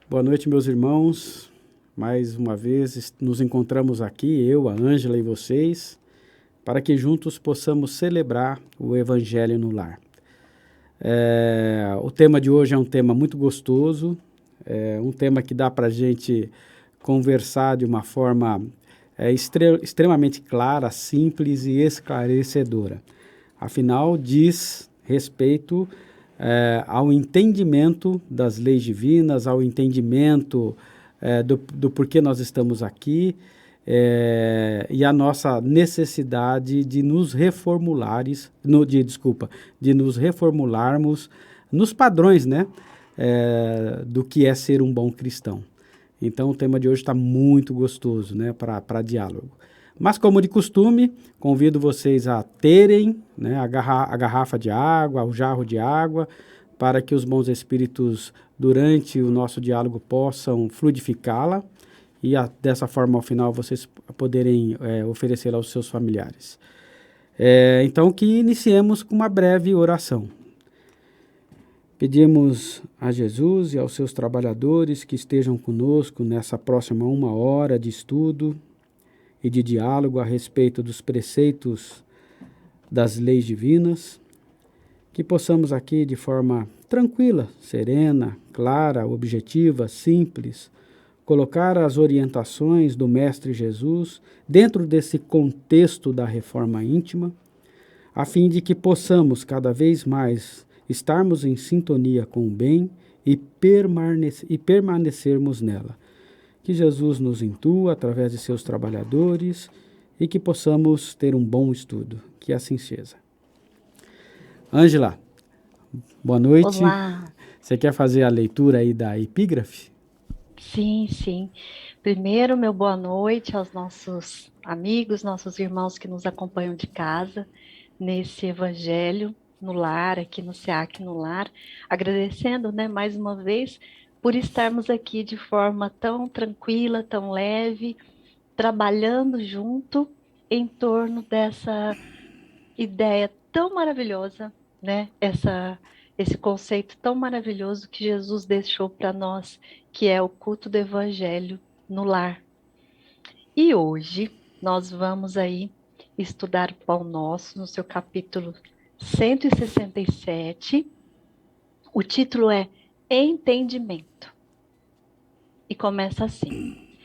Boa noite, meus irmãos. Mais uma vez nos encontramos aqui, eu, a Ângela e vocês, para que juntos possamos celebrar o Evangelho no lar. O tema de hoje é um tema muito gostoso, um tema que dá para a gente conversar de uma forma extremamente clara, simples e esclarecedora. Afinal, diz respeito ao entendimento das leis divinas, ao entendimento do porquê nós estamos aqui e a nossa necessidade de nos de nos reformularmos nos padrões, né, do que é ser um bom cristão. Então, o tema de hoje está muito gostoso, né, para diálogo. Mas, como de costume, convido vocês a terem, né, a garrafa de água, o jarro de água, para que os bons espíritos, durante o nosso diálogo, possam fluidificá-la e, dessa forma, ao final, vocês poderem oferecê-la aos seus familiares. Então, que iniciemos com uma breve oração. Pedimos a Jesus e aos seus trabalhadores que estejam conosco nessa próxima 1 hora de estudo e de diálogo a respeito dos preceitos das leis divinas, que possamos aqui de forma tranquila, serena, clara, objetiva, simples, colocar as orientações do Mestre Jesus dentro desse contexto da reforma íntima, a fim de que possamos cada vez mais estarmos em sintonia com o bem e permanecermos nela. Que Jesus nos intua através de seus trabalhadores e que possamos ter um bom estudo. Que assim seja. Ângela, boa noite. Olá, Você quer fazer a leitura aí da epígrafe? sim, sim. Primeiro, meu boa noite aos nossos amigos, nossos irmãos que nos acompanham de casa, nesse Evangelho no lar, aqui no SEAC no lar, agradecendo, né, mais uma vez, por estarmos aqui de forma tão tranquila, tão leve, trabalhando junto em torno dessa ideia tão maravilhosa, né? Esse conceito tão maravilhoso que Jesus deixou para nós, que é o culto do Evangelho no lar. E hoje nós vamos aí estudar o Pão Nosso no seu capítulo 167. O título é Entendimento. E começa assim: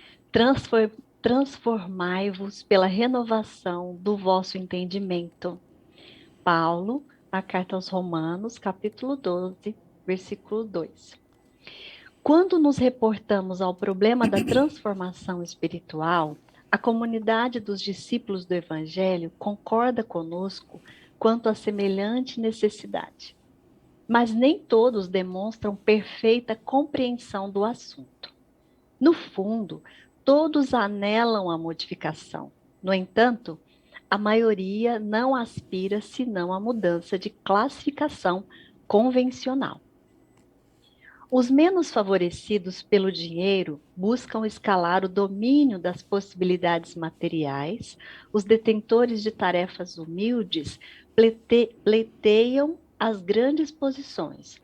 Transformai-vos pela renovação do vosso entendimento. Paulo, na carta aos Romanos, capítulo 12, versículo 2. Quando nos reportamos ao problema da transformação espiritual, a comunidade dos discípulos do Evangelho concorda conosco quanto à semelhante necessidade. Mas nem todos demonstram perfeita compreensão do assunto. No fundo, todos anelam a modificação. No entanto, a maioria não aspira senão à mudança de classificação convencional. Os menos favorecidos pelo dinheiro buscam escalar o domínio das possibilidades materiais, os detentores de tarefas humildes pleteiam as grandes posições.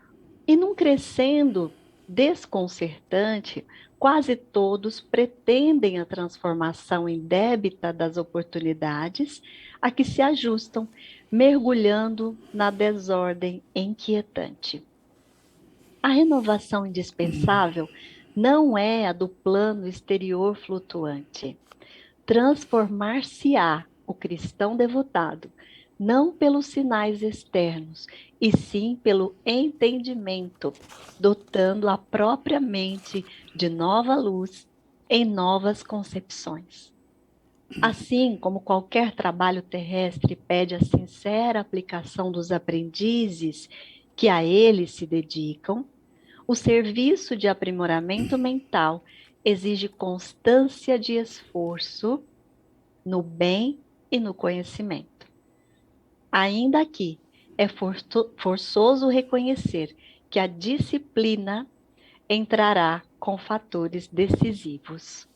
E num crescendo desconcertante, quase todos pretendem a transformação indébita das oportunidades a que se ajustam, mergulhando na desordem inquietante. A renovação indispensável não é a do plano exterior flutuante. Transformar-se-á o cristão devotado, não pelos sinais externos, e sim pelo entendimento, dotando a própria mente de nova luz em novas concepções. Assim como qualquer trabalho terrestre pede a sincera aplicação dos aprendizes que a ele se dedicam, o serviço de aprimoramento mental exige constância de esforço no bem e no conhecimento. Ainda aqui, é forçoso reconhecer que a disciplina entrará com fatores decisivos.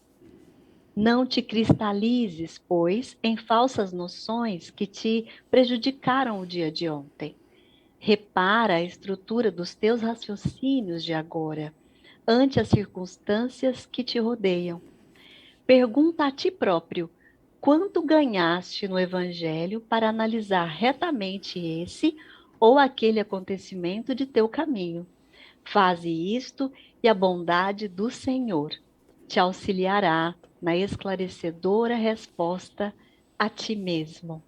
Não te cristalizes, pois, em falsas noções que te prejudicaram o dia de ontem. Repara a estrutura dos teus raciocínios de agora. ante as circunstâncias que te rodeiam. Pergunta a ti próprio: quanto ganhaste no Evangelho para analisar retamente esse ou aquele acontecimento de teu caminho? Faze isto e a bondade do Senhor te auxiliará na esclarecedora resposta a ti mesmo.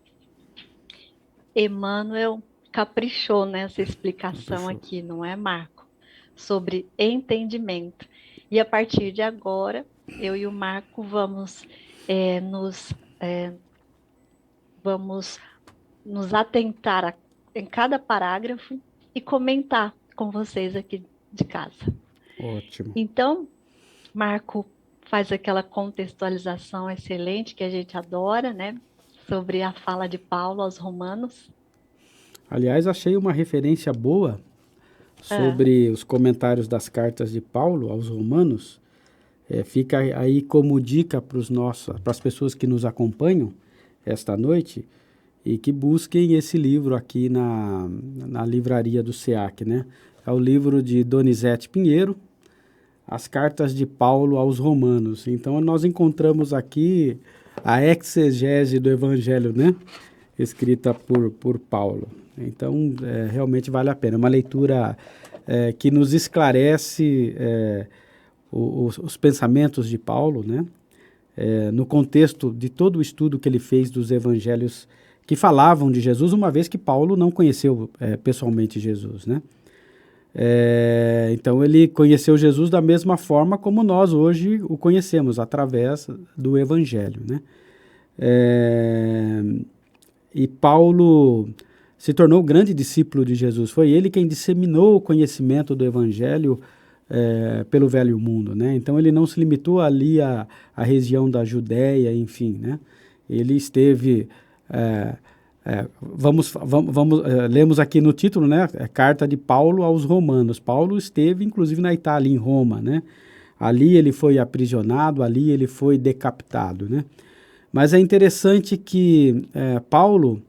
Emmanuel caprichou nessa explicação aqui, não é, Marco? Sobre entendimento. E a partir de agora, eu e o Marco vamos nos atentar em cada parágrafo e comentar com vocês aqui de casa. Ótimo. Então, Marco faz aquela contextualização excelente que a gente adora, né? Sobre a fala de Paulo aos Romanos. Aliás, achei uma referência boa sobre os comentários das cartas de Paulo aos Romanos. Fica aí como dica para as pessoas que nos acompanham esta noite e que busquem esse livro aqui na livraria do SEAC, né? É o livro de Donizete Pinheiro, As Cartas de Paulo aos Romanos. Então, nós encontramos aqui a exegese do Evangelho, né? Escrita por Paulo. Então, realmente vale a pena. Uma leitura que nos esclarece os pensamentos de Paulo, né? No contexto de todo o estudo que ele fez dos evangelhos que falavam de Jesus, uma vez que Paulo não conheceu pessoalmente Jesus, né? Então, ele conheceu Jesus da mesma forma como nós hoje o conhecemos, através do Evangelho, né? E Paulo se tornou grande discípulo de Jesus. Foi ele quem disseminou o conhecimento do Evangelho pelo velho mundo, né? Então, ele não se limitou ali à região da Judéia, enfim, né? Ele esteve... lemos aqui no título, né? Carta de Paulo aos Romanos. Paulo esteve, inclusive, na Itália, em Roma, né? Ali ele foi aprisionado, ali ele foi decapitado, né? Mas é interessante que Paulo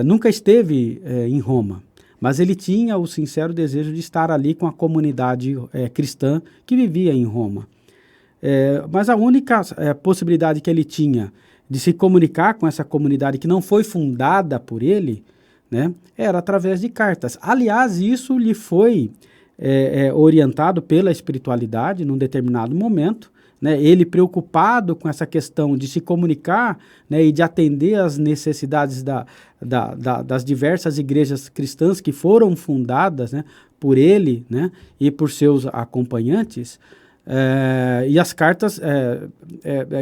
nunca esteve em Roma, mas ele tinha o sincero desejo de estar ali com a comunidade cristã que vivia em Roma. Mas a única possibilidade que ele tinha de se comunicar com essa comunidade que não foi fundada por ele, né, era através de cartas. Aliás, isso lhe foi orientado pela espiritualidade num determinado momento, né, ele preocupado com essa questão de se comunicar, né, e de atender às necessidades das diversas igrejas cristãs que foram fundadas, né, por ele, né, e por seus acompanhantes, e as cartas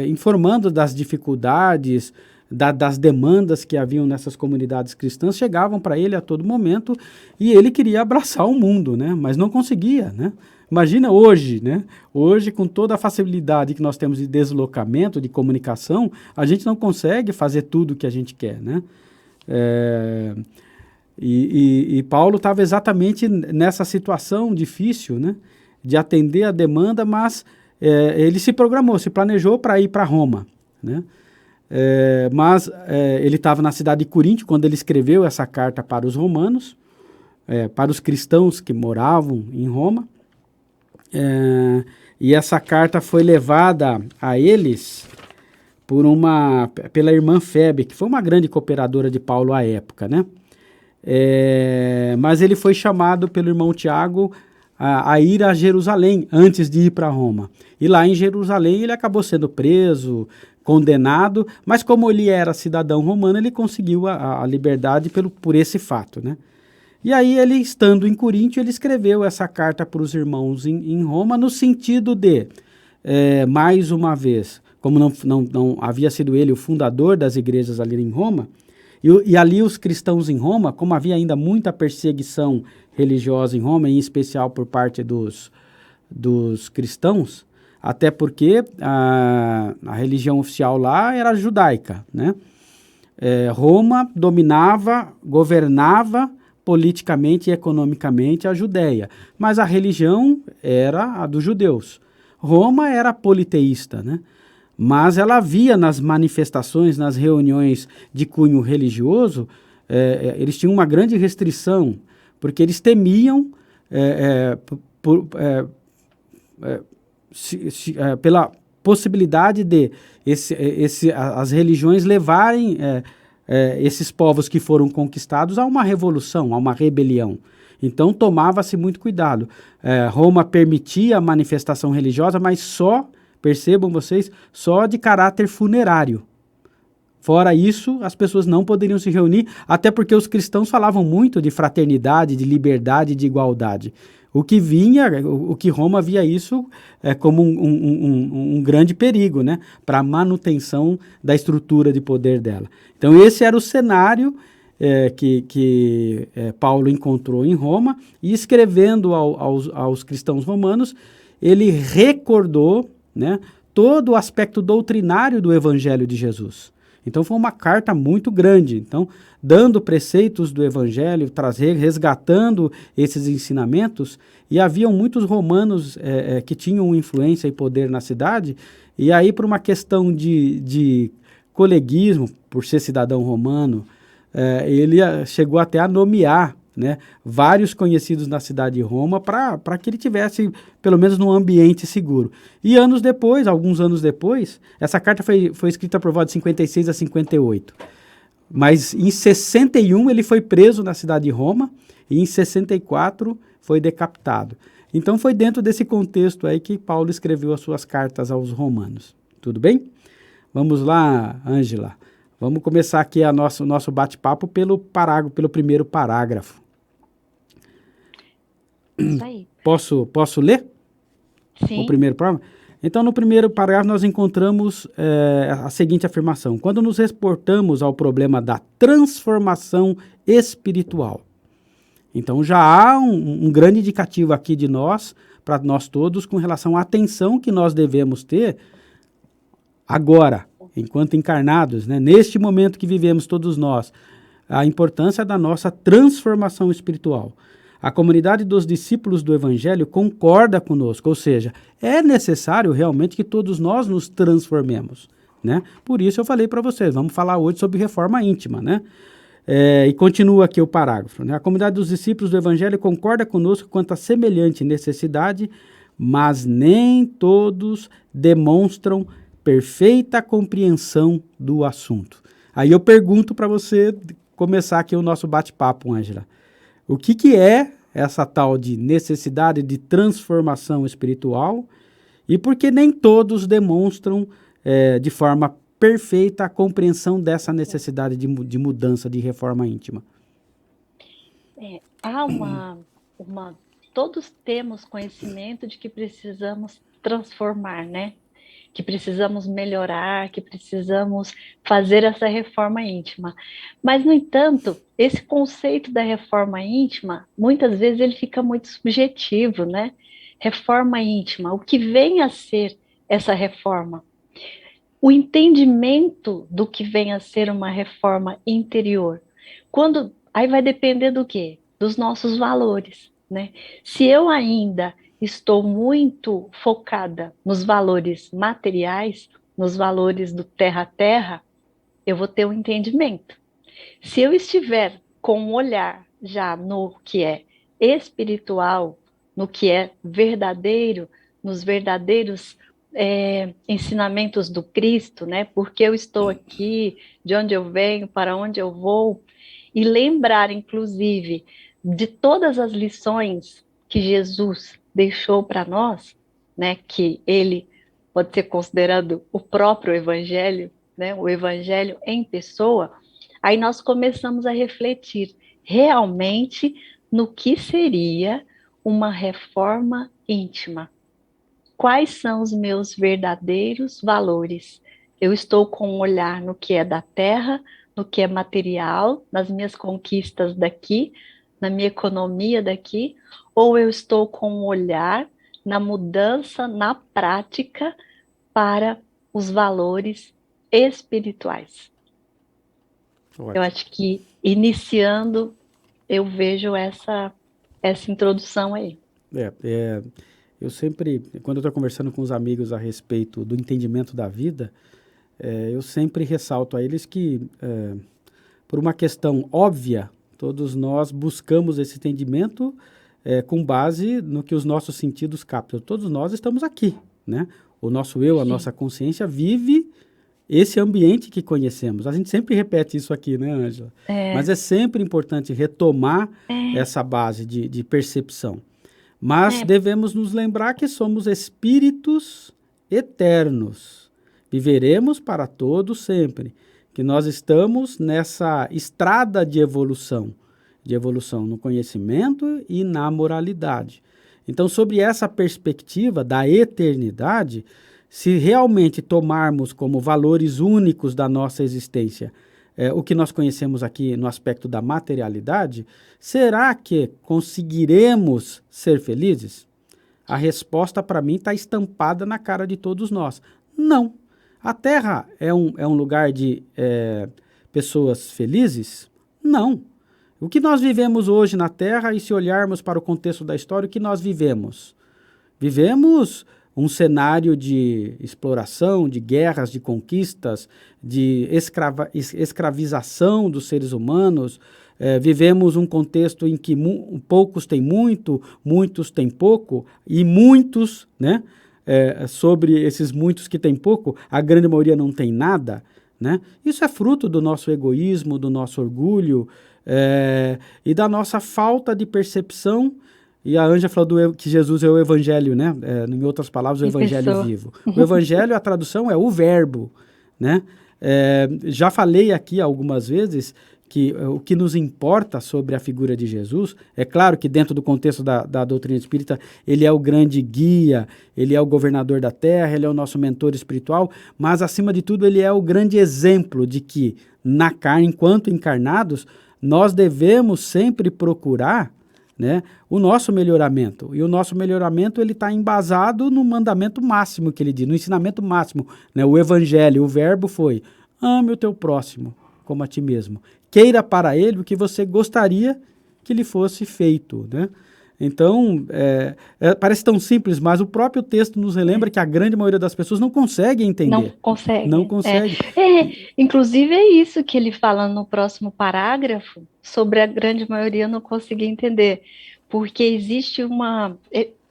informando das dificuldades, das demandas que haviam nessas comunidades cristãs, chegavam para ele a todo momento, e ele queria abraçar o mundo, né, mas não conseguia, né? Imagina hoje, né? Hoje, com toda a facilidade que nós temos de deslocamento, de comunicação, a gente não consegue fazer tudo o que a gente quer, né? E Paulo estava exatamente nessa situação difícil, né? De atender a demanda, mas ele se programou, se planejou para ir para Roma, né? Mas ele estava na cidade de Coríntio quando ele escreveu essa carta para os romanos, para os cristãos que moravam em Roma. E essa carta foi levada a eles pela irmã Febe, que foi uma grande cooperadora de Paulo à época, né? Mas ele foi chamado pelo irmão Tiago a ir a Jerusalém antes de ir para Roma. E lá em Jerusalém ele acabou sendo preso, condenado, mas como ele era cidadão romano, ele conseguiu a liberdade por esse fato, né? E aí ele, estando em Coríntio, ele escreveu essa carta para os irmãos em Roma, no sentido de, mais uma vez, como não havia sido ele o fundador das igrejas ali em Roma, e ali os cristãos em Roma, como havia ainda muita perseguição religiosa em Roma, em especial por parte dos cristãos, até porque a religião oficial lá era judaica, né? Roma dominava, governava politicamente e economicamente a Judéia, mas a religião era a dos judeus. Roma era politeísta, né? Mas ela via nas manifestações, nas reuniões de cunho religioso, eles tinham uma grande restrição, porque eles temiam pela possibilidade de as religiões levarem esses povos que foram conquistados a uma revolução, a uma rebelião. Então tomava-se muito cuidado. Roma permitia a manifestação religiosa, mas só, percebam vocês, só de caráter funerário. Fora isso, as pessoas não poderiam se reunir, até porque os cristãos falavam muito de fraternidade, de liberdade, de igualdade. O que Roma via isso como um grande perigo, né, para a manutenção da estrutura de poder dela. Então esse era o cenário que Paulo encontrou em Roma, e escrevendo aos cristãos romanos, ele recordou, né, todo o aspecto doutrinário do Evangelho de Jesus. Então foi uma carta muito grande, então dando preceitos do Evangelho, resgatando esses ensinamentos, e haviam muitos romanos que tinham influência e poder na cidade, e aí por uma questão de coleguismo, por ser cidadão romano, ele chegou até a nomear, né, vários conhecidos na cidade de Roma para que ele tivesse, pelo menos, num ambiente seguro. E alguns anos depois, essa carta foi escrita por volta de 56 a 58. Mas em 61 ele foi preso na cidade de Roma e em 64 foi decapitado. Então foi dentro desse contexto aí que Paulo escreveu as suas cartas aos romanos. Tudo bem? Vamos lá, Ângela. Vamos começar aqui o nosso bate-papo pelo primeiro parágrafo. Isso aí. Posso ler? Sim. O primeiro parágrafo? Então, no primeiro parágrafo, nós encontramos a seguinte afirmação: quando nos reportamos ao problema da transformação espiritual. Então, já há um grande indicativo aqui de nós, para nós todos, com relação à atenção que nós devemos ter agora, enquanto encarnados, né, neste momento que vivemos todos nós, a importância da nossa transformação espiritual. A comunidade dos discípulos do Evangelho concorda conosco, ou seja, é necessário realmente que todos nós nos transformemos, né? Por isso eu falei para vocês, vamos falar hoje sobre reforma íntima, né? E continua aqui o parágrafo, né? A comunidade dos discípulos do Evangelho concorda conosco quanto à semelhante necessidade, mas nem todos demonstram perfeita compreensão do assunto. Aí eu pergunto para você começar aqui o nosso bate-papo, Ângela. O que é essa tal de necessidade de transformação espiritual e por que nem todos demonstram de forma perfeita a compreensão dessa necessidade de mudança, de reforma íntima? Todos temos conhecimento de que precisamos transformar, né? Que precisamos melhorar, que precisamos fazer essa reforma íntima. Mas, no entanto, esse conceito da reforma íntima, muitas vezes ele fica muito subjetivo, né? Reforma íntima, o que vem a ser essa reforma? O entendimento do que vem a ser uma reforma interior. Aí vai depender do quê? Dos nossos valores, né? Se eu ainda estou muito focada nos valores materiais, nos valores do terra a terra, eu vou ter um entendimento. Se eu estiver com um olhar já no que é espiritual, no que é verdadeiro, nos verdadeiros ensinamentos do Cristo, né? Porque eu estou aqui, de onde eu venho, para onde eu vou, e lembrar, inclusive, de todas as lições que Jesus deixou para nós, né, que ele pode ser considerado o próprio Evangelho, né, o Evangelho em pessoa, aí nós começamos a refletir realmente no que seria uma reforma íntima. Quais são os meus verdadeiros valores? Eu estou com um olhar no que é da terra, no que é material, nas minhas conquistas daqui, na minha economia daqui, ou eu estou com um olhar na mudança, na prática, para os valores espirituais? Ótimo. Eu acho que, iniciando, eu vejo essa introdução aí. Eu sempre, quando eu estou conversando com os amigos a respeito do entendimento da vida, eu sempre ressalto a eles que, por uma questão óbvia, todos nós buscamos esse entendimento com base no que os nossos sentidos captam. Todos nós estamos aqui, né? O nosso eu, a nossa consciência vive esse ambiente que conhecemos. A gente sempre repete isso aqui, né, Ângela? Mas é sempre importante retomar essa base de percepção. Mas devemos nos lembrar que somos espíritos eternos. Viveremos para todo sempre. Que nós estamos nessa estrada de evolução no conhecimento e na moralidade. Então, sobre essa perspectiva da eternidade, se realmente tomarmos como valores únicos da nossa existência o que nós conhecemos aqui no aspecto da materialidade, será que conseguiremos ser felizes? A resposta, para mim, está estampada na cara de todos nós. Não. A Terra é um lugar de pessoas felizes? Não. O que nós vivemos hoje na Terra, e se olharmos para o contexto da história, o que nós vivemos? Vivemos um cenário de exploração, de guerras, de conquistas, de escravização dos seres humanos. Vivemos um contexto em que poucos têm muito, muitos têm pouco, e muitos, né? Sobre esses muitos que têm pouco, a grande maioria não tem nada, né? Isso é fruto do nosso egoísmo, do nosso orgulho, e da nossa falta de percepção. E a Ângela falou que Jesus é o Evangelho, né? Em outras palavras, o Evangelho vivo. O Evangelho, a tradução é o verbo, né? Já falei aqui algumas vezes que o que nos importa sobre a figura de Jesus, é claro que dentro do contexto da doutrina espírita, ele é o grande guia, ele é o governador da terra, ele é o nosso mentor espiritual, mas acima de tudo ele é o grande exemplo de que na carne, enquanto encarnados, nós devemos sempre procurar, né, o nosso melhoramento. E o nosso melhoramento ele está embasado no mandamento máximo que ele diz, no ensinamento máximo, né? O Evangelho, o verbo foi: ame o teu próximo como a ti mesmo. Queira para ele o que você gostaria que lhe fosse feito, né? Então, parece tão simples, mas o próprio texto nos relembra que a grande maioria das pessoas não consegue entender. Não consegue. Não consegue. Inclusive é isso que ele fala no próximo parágrafo, sobre a grande maioria não conseguir entender. Porque existe uma...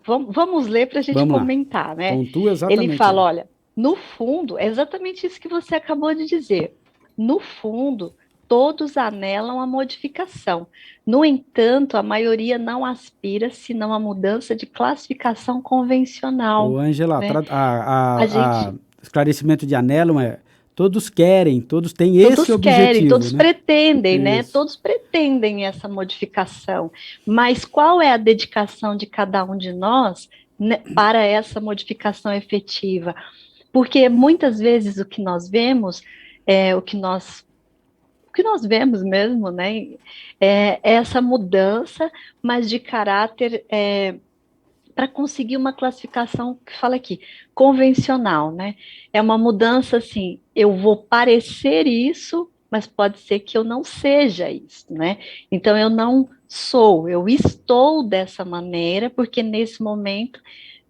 Vamos ler para a gente comentar, né? Pontua exatamente. Ele fala, olha, no fundo, é exatamente isso que você acabou de dizer. No fundo, todos anelam a modificação. No entanto, a maioria não aspira senão a mudança de classificação convencional. Ô, Ângela, né? Esclarecimento de anelam todos querem, todos têm esse objetivo. Todos né? pretendem, né? Isso. Todos pretendem essa modificação. Mas qual é a dedicação de cada um de nós, né, para essa modificação efetiva? Porque muitas vezes o que nós vemos, o que nós vemos mesmo, né, é essa mudança, mas de caráter para conseguir uma classificação que fala aqui, convencional, né? É uma mudança assim, eu vou parecer isso, mas pode ser que eu não seja isso, né? Então eu não sou, eu estou dessa maneira, porque nesse momento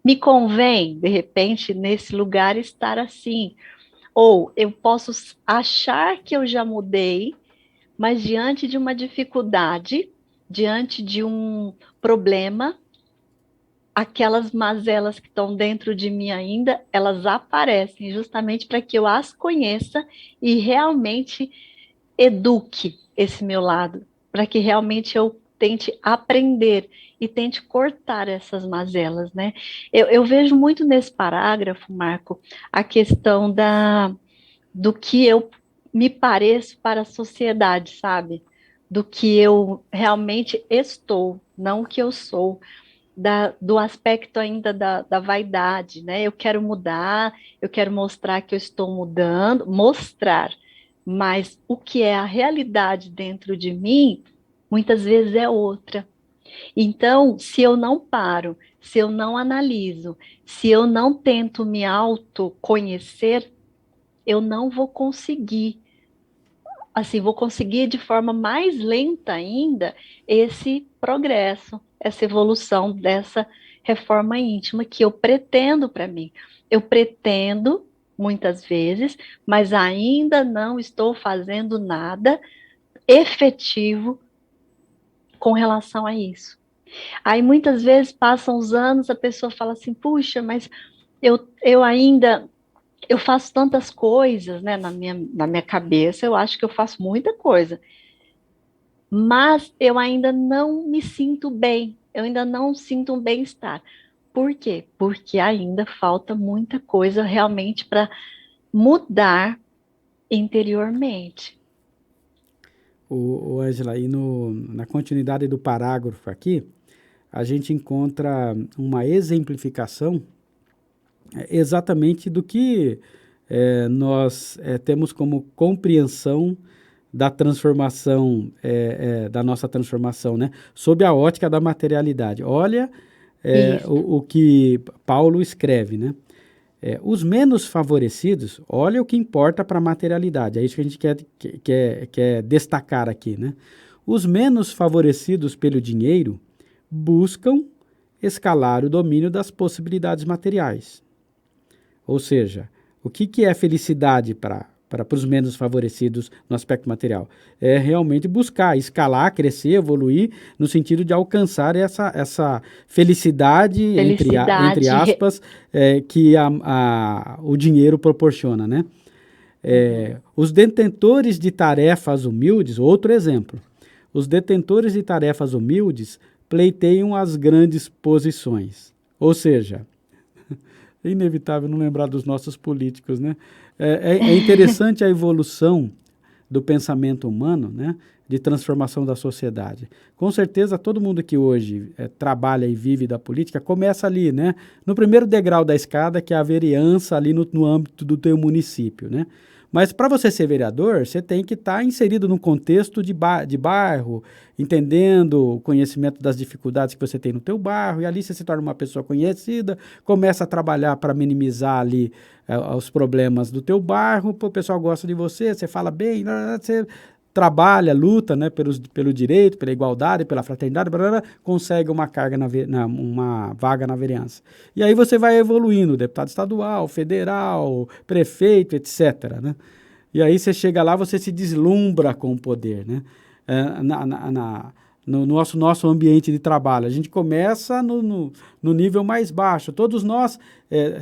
me convém, de repente, nesse lugar estar assim. Ou eu posso achar que eu já mudei, mas diante de uma dificuldade, diante de um problema, aquelas mazelas que estão dentro de mim ainda, elas aparecem justamente para que eu as conheça e realmente eduque esse meu lado, para que realmente eu tente aprender e tente cortar essas mazelas, né? Eu vejo muito nesse parágrafo, Marco, a questão do que eu me pareço para a sociedade, sabe? Do que eu realmente estou, não o que eu sou. Do aspecto ainda da vaidade, né? Eu quero mudar, eu quero mostrar que eu estou mudando, mostrar, mas o que é a realidade dentro de mim, muitas vezes é outra. Então, se eu não paro, se eu não analiso, se eu não tento me autoconhecer, eu não vou conseguir, assim, vou conseguir de forma mais lenta ainda esse progresso, essa evolução dessa reforma íntima que eu pretendo para mim. Eu pretendo, muitas vezes, mas ainda não estou fazendo nada efetivo com relação a isso. Aí muitas vezes passam os anos, a pessoa fala assim, puxa, mas eu ainda, eu faço tantas coisas, né, na minha cabeça, eu acho que eu faço muita coisa, mas eu ainda não me sinto bem, eu ainda não sinto um bem-estar. Por quê? Porque ainda falta muita coisa realmente para mudar interiormente. O Ângela, aí na continuidade do parágrafo aqui, a gente encontra uma exemplificação exatamente do que nós temos como compreensão da transformação, da nossa transformação, né? Sob a ótica da materialidade. Olha Isso. o que Paulo escreve, né? Os menos favorecidos, olha o que importa para a materialidade, é isso que a gente quer destacar aqui, né? Os menos favorecidos pelo dinheiro buscam escalar o domínio das possibilidades materiais. Ou seja, o que é felicidade para os menos favorecidos no aspecto material? É realmente buscar, escalar, crescer, evoluir, no sentido de alcançar essa felicidade, entre Felicidade. aspas, que o dinheiro proporciona, né? Uhum. Os detentores de tarefas humildes, outro exemplo, os detentores de tarefas humildes pleiteiam as grandes posições. Ou seja, é inevitável não lembrar dos nossos políticos, né? É interessante a evolução do pensamento humano, né? De transformação da sociedade. Com certeza, todo mundo que hoje trabalha e vive da política começa ali, né? No primeiro degrau da escada, que é a vereança ali no âmbito do teu município, né? Mas para você ser vereador, você tem que estar inserido num contexto de bairro, entendendo o conhecimento das dificuldades que você tem no teu bairro, e ali você se torna uma pessoa conhecida, começa a trabalhar para minimizar ali os problemas do teu bairro, o pessoal gosta de você, você fala bem, você trabalha, luta, né, pelo direito, pela igualdade, pela fraternidade, blá, blá, blá, consegue uma carga uma vaga na vereança. E aí você vai evoluindo, deputado estadual, federal, prefeito, etc., né? E aí você chega lá, você se deslumbra com o poder, né? No nosso ambiente de trabalho. A gente começa no nível mais baixo. Todos nós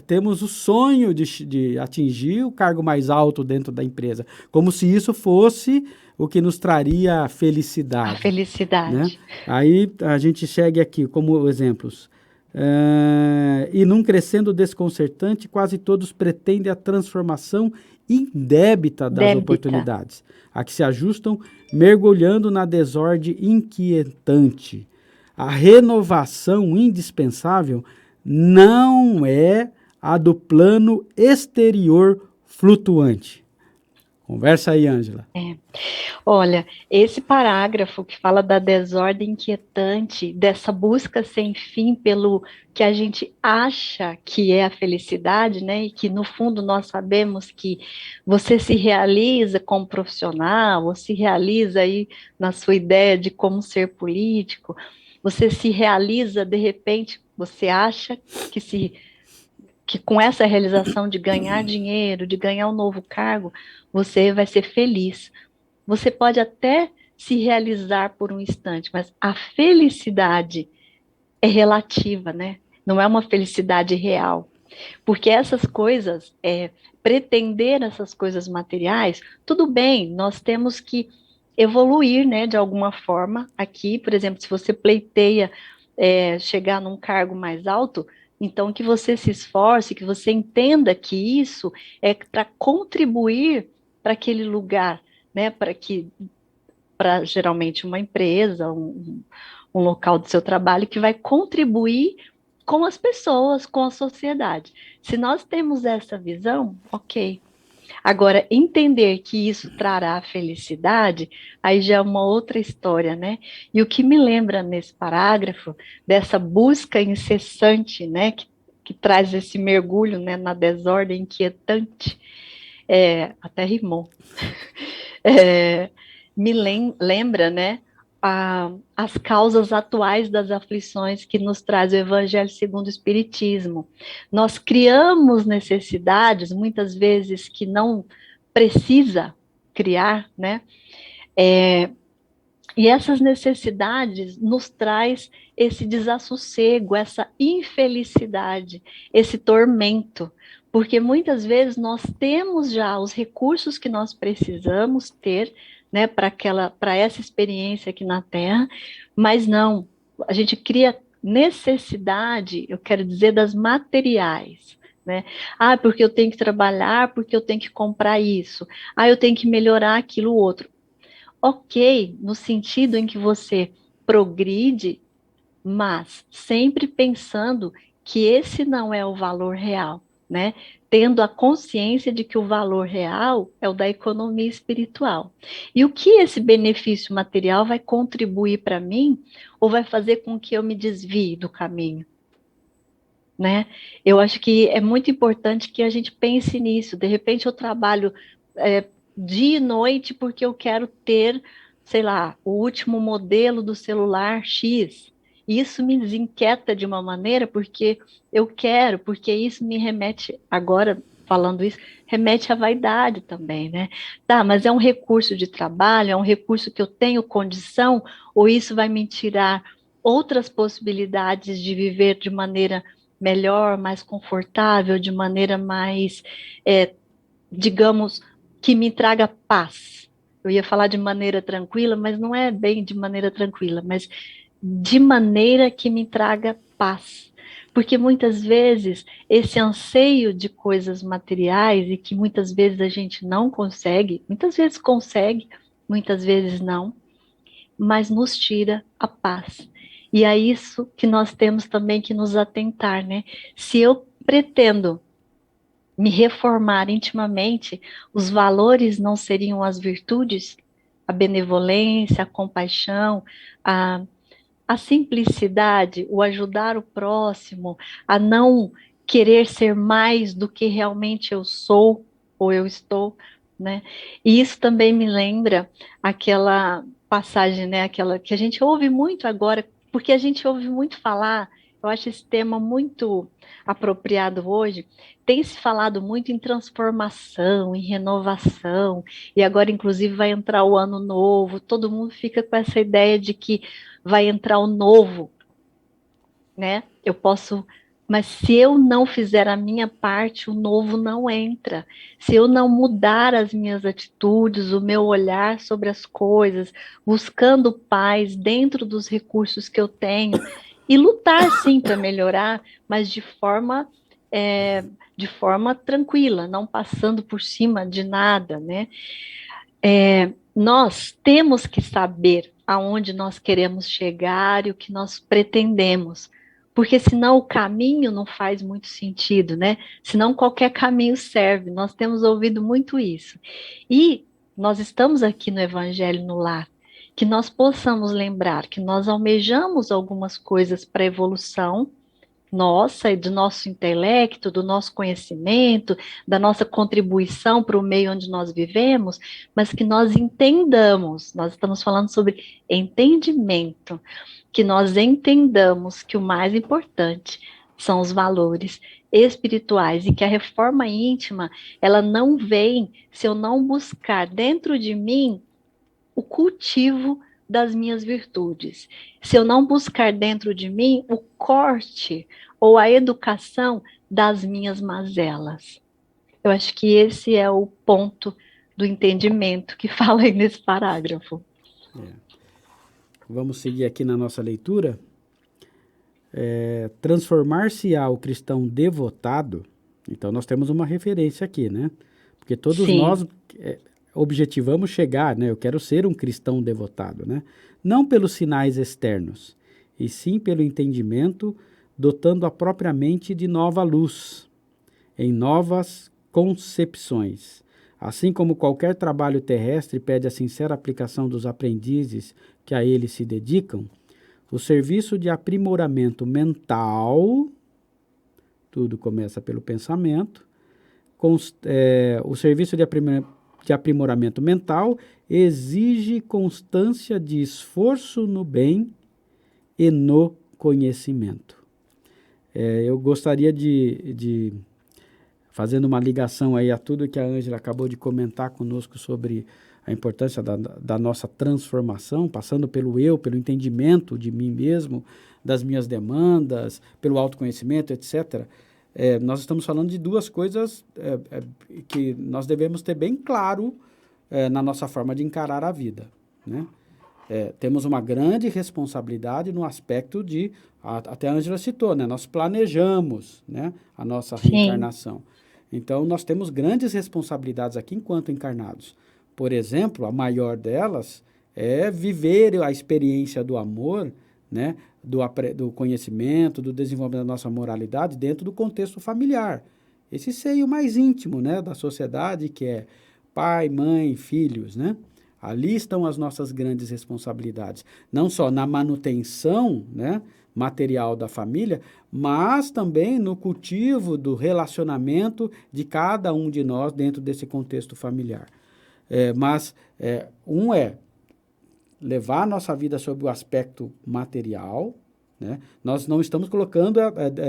temos o sonho de atingir o cargo mais alto dentro da empresa, como se isso fosse o que nos traria A felicidade, né? felicidade. Aí a gente segue aqui como exemplos. E num crescendo desconcertante, quase todos pretendem a transformação indébita das Débita. oportunidades, a que se ajustam mergulhando na desordem inquietante. A renovação indispensável não é a do plano exterior flutuante. Conversa aí, Ângela. É. Olha, esse parágrafo que fala da desordem inquietante, dessa busca sem fim pelo que a gente acha que é a felicidade, né? E que no fundo nós sabemos que você se realiza como profissional, ou se realiza aí na sua ideia de como ser político, você se realiza de repente, você acha que se que com essa realização de ganhar dinheiro, de ganhar um novo cargo, você vai ser feliz. Você pode até se realizar por um instante, mas a felicidade é relativa, né? Não é uma felicidade real. Porque essas coisas, pretender essas coisas materiais, tudo bem, nós temos que evoluir, né, de alguma forma. Aqui, por exemplo, se você pleiteia chegar num cargo mais alto, então que você se esforce, que você entenda que isso é para contribuir para aquele lugar, né, para geralmente uma empresa, um local do seu trabalho que vai contribuir com as pessoas, com a sociedade. Se nós temos essa visão, ok. Agora, entender que isso trará felicidade, aí já é uma outra história, né? E o que me lembra nesse parágrafo, dessa busca incessante, né, que traz esse mergulho, né, na desordem inquietante, até rimou, é, lembra, né, as causas atuais das aflições que nos traz o Evangelho segundo o Espiritismo. Nós criamos necessidades, muitas vezes, que não precisa criar, né? E essas necessidades nos traz esse desassossego, essa infelicidade, esse tormento, porque muitas vezes nós temos já os recursos que nós precisamos ter, né, para essa experiência aqui na Terra, mas não, a gente cria necessidade, eu quero dizer, das materiais. Né? Ah, porque eu tenho que trabalhar, porque eu tenho que comprar isso. Ah, eu tenho que melhorar aquilo outro. Ok, no sentido em que você progride, mas sempre pensando que esse não é o valor real, né? Tendo a consciência de que o valor real é o da economia espiritual. E o que esse benefício material vai contribuir para mim ou vai fazer com que eu me desvie do caminho? Né? Eu acho que é muito importante que a gente pense nisso. De repente, eu trabalho dia e noite porque eu quero ter, sei lá, o último modelo do celular X. Isso me desinquieta de uma maneira porque eu quero, porque isso me remete, agora falando isso, remete à vaidade também, né? Tá, mas é um recurso de trabalho, é um recurso que eu tenho condição, ou isso vai me tirar outras possibilidades de viver de maneira melhor, mais confortável, de maneira mais, digamos, que me traga paz. Eu ia falar de maneira tranquila, mas não é bem de maneira tranquila, mas de maneira que me traga paz. Porque muitas vezes esse anseio de coisas materiais e que muitas vezes a gente não consegue, muitas vezes consegue, muitas vezes não, mas nos tira a paz. E é isso que nós temos também que nos atentar, né? Se eu pretendo me reformar intimamente, os valores não seriam as virtudes? A benevolência, a compaixão, a, a simplicidade, o ajudar o próximo, a não querer ser mais do que realmente eu sou ou eu estou, né? E isso também me lembra aquela passagem, né? Aquela que a gente ouve muito agora, porque a gente ouve muito falar. Eu acho esse tema muito apropriado hoje. Tem se falado muito em transformação, em renovação, e agora, inclusive, vai entrar o ano novo. Todo mundo fica com essa ideia de que vai entrar o novo, né? Eu posso, mas se eu não fizer a minha parte, o novo não entra. Se eu não mudar as minhas atitudes, o meu olhar sobre as coisas, buscando paz dentro dos recursos que eu tenho e lutar sim para melhorar, mas é, de forma tranquila, não passando por cima de nada, né? Nós temos que saber aonde nós queremos chegar e o que nós pretendemos, porque senão o caminho não faz muito sentido, né? Senão qualquer caminho serve. Nós temos ouvido muito isso. E nós estamos aqui no Evangelho no Lar, que nós possamos lembrar que nós almejamos algumas coisas para a evolução nossa e do nosso intelecto, do nosso conhecimento, da nossa contribuição para o meio onde nós vivemos, mas que nós entendamos, nós estamos falando sobre entendimento, que nós entendamos que o mais importante são os valores espirituais e que a reforma íntima, ela não vem se eu não buscar dentro de mim o cultivo das minhas virtudes. Se eu não buscar dentro de mim o corte ou a educação das minhas mazelas. Eu acho que esse é o ponto do entendimento que fala aí nesse parágrafo. Vamos seguir aqui na nossa leitura. Transformar-se-á o cristão devotado. Então nós temos uma referência aqui, né? Porque todos Sim, nós objetivamos chegar, né? Eu quero ser um cristão devotado, né? Não pelos sinais externos, e sim pelo entendimento, dotando a própria mente de nova luz, em novas concepções. Assim como qualquer trabalho terrestre pede a sincera aplicação dos aprendizes que a ele se dedicam, o serviço de aprimoramento mental, tudo começa pelo pensamento, o serviço de aprimoramento mental exige constância de esforço no bem e no conhecimento. Eu gostaria fazendo uma ligação aí a tudo que a Ângela acabou de comentar conosco sobre a importância da nossa transformação, passando pelo eu, pelo entendimento de mim mesmo, das minhas demandas, pelo autoconhecimento, etc. Nós estamos falando de duas coisas que nós devemos ter bem claro na nossa forma de encarar a vida, né? Temos uma grande responsabilidade no aspecto de, até a Ângela citou, né? Nós planejamos, né, a nossa Sim, reencarnação. Então, nós temos grandes responsabilidades aqui enquanto encarnados. Por exemplo, a maior delas é viver a experiência do amor, né, do conhecimento, do desenvolvimento da nossa moralidade dentro do contexto familiar. Esse seio mais íntimo, né, da sociedade, que é pai, mãe, filhos, né? Ali estão as nossas grandes responsabilidades, não só na manutenção, né, material da família, mas também no cultivo do relacionamento de cada um de nós dentro desse contexto familiar. Um é levar a nossa vida sob o aspecto material, né? Nós não estamos colocando,